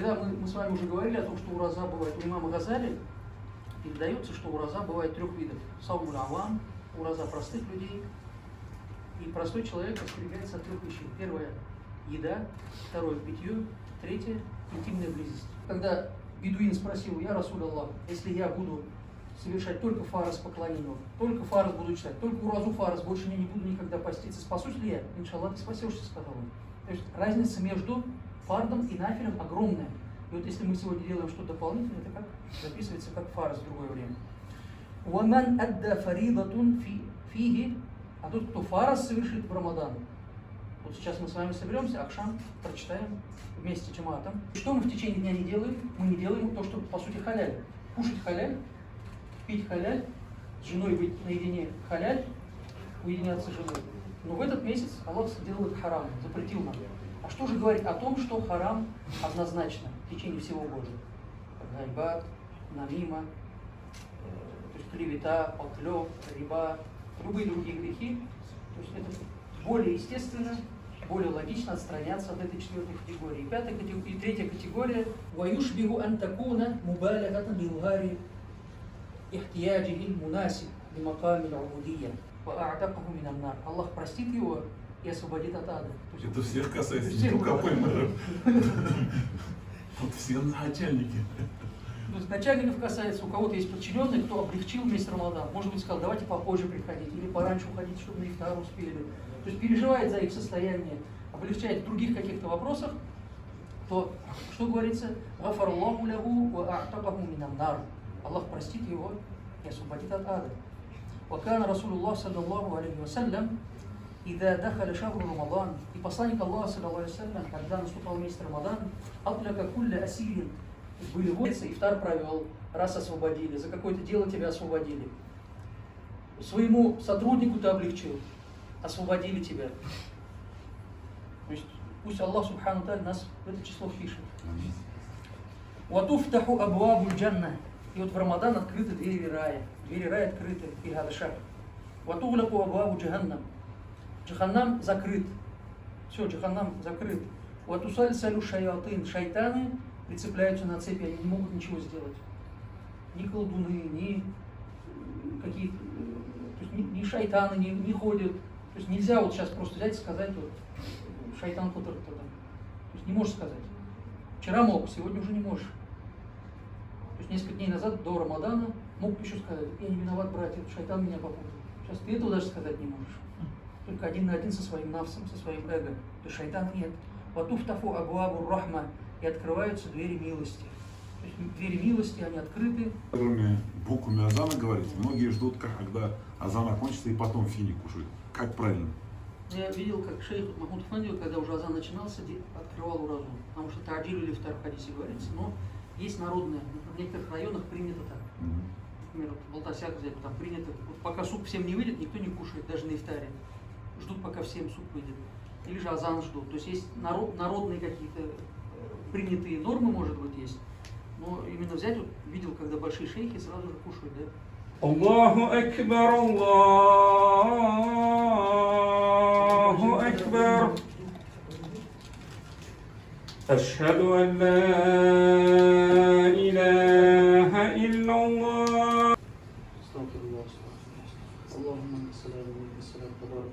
Когда мы с вами уже говорили о том, что ураза бывает, у имама Газали передается, что ураза бывает трех видов. Саумуль авам, ураза простых людей, и простой человек остерегается от трех вещей. Первое – еда, второе – питье, третье – интимная близость. Когда бедуин спросил: я Расуль Аллах, если я буду совершать только фарз поклонения, только фарз буду читать, только уразу фарз, больше я не буду никогда поститься, спасусь ли я? Иншаллах, ты спасешься, сказал он. То есть разница между фардом и нафилем огромная. И вот если мы сегодня делаем что-то дополнительное, это как записывается как фарз в другое время. وَمَنْ أَدَّى فَرِيضَةٌ فِيهِ. А тот, кто фарз совершит в Рамадан. Вот сейчас мы с вами соберемся, Акшам, прочитаем вместе с джамаатом. Что мы в течение дня не делаем? Мы не делаем то, что по сути халяль. Кушать халяль, пить халяль, с женой быть наедине халяль, уединяться с женой. Но в этот месяц Аллах делает харам, запретил нам. А что же говорит о том, что харам однозначно в течение всего года? Гайбат, намима, то есть клевета, поклеп, риба, любые другие грехи. То есть это более естественно, более логично отстраняться от этой четвертой категории. И третья категория وَيُشْبِهُ أَنْ تَكُونَ مُبَالَغَةً بِإِظْهَارِ احْتِيَاجِهِ الْمُنَاسِبِ لِمَقَامِ الْعُبُودِيَّةِ وَأَعْتَقَهُ مِنَ النَّارِ. Аллах простит его и освободит от ада. Это всех касается, не только мэра. Вот все начальники. То есть начальников касается, у кого-то есть подчиненный, кто облегчил весь Рамадан. Может быть, сказал: давайте попозже приходить, или пораньше уходить, чтобы на ифтар успели. То есть переживает за их состояние, облегчает в других каких-то вопросах, то что говорится? Гафарлаху лаху ва а'такаху минан нар. Аллах простит его и освободит от ада. Вакана Расулуллах саллаллаху алейхи вассалям ида дахаля шахру Рамадан. И посланник Аллаха саллаллаху алейхи вассалям, когда наступал месяц Рамадан, атляка кулля асирин. Были улицы, ифтар провел, раз освободили, за какое-то дело тебя освободили. Своему сотруднику ты облегчил, освободили тебя. То есть пусть Аллах субхану тааля нас в это число впишет. Ватуфтаху абуабуль джанна. И вот в Рамадан открыты двери рая. Двери рая открыты. И гадашак. Ватуглаку абуабу джаханнам. Джаханнам закрыт. Все, джаханнам закрыт. Ватусальсалю шаятын. Шайтаны прицепляются на цепи, они не могут ничего сделать. Ни колдуны, ни какие-то, то есть ни шайтаны не ходят. То есть нельзя вот сейчас просто взять и сказать: вот, шайтан который-то там. То есть не можешь сказать. Вчера мог, сегодня уже не можешь. То есть несколько дней назад, до Рамадана, мог еще сказать: я не виноват, братья, шайтан меня попутал. Сейчас ты этого даже сказать не можешь. Только один на один со своим нафсом, со своим эго. То есть шайтана нет. Ватуфтафу абуабур рахма. И открываются двери милости. То есть двери милости, они открыты. Кроме буквами азана говорить, многие ждут, когда азан окончится и потом фини кушают. Как правильно? Я видел, как шейх Махмуд Фандио, когда уже азан начинался, открывал уразу. Потому что та'аджиль или втар в хадисе говорится. Но есть народное. В некоторых районах принято так. Например, в Балтасяк взять, там принято. Вот пока суп всем не выйдет, никто не кушает, даже на ифтаре. Ждут, пока всем суп выйдет. Или же азан ждут. То есть есть народные какие-то принятые нормы, может быть, есть. Но именно взять, вот видел, когда большие шейхи сразу же кушают, да? Аллаху Акбар, Аллаху Акбар. Ашхаду ан ла илляха илляллах. Аллахумма салли ala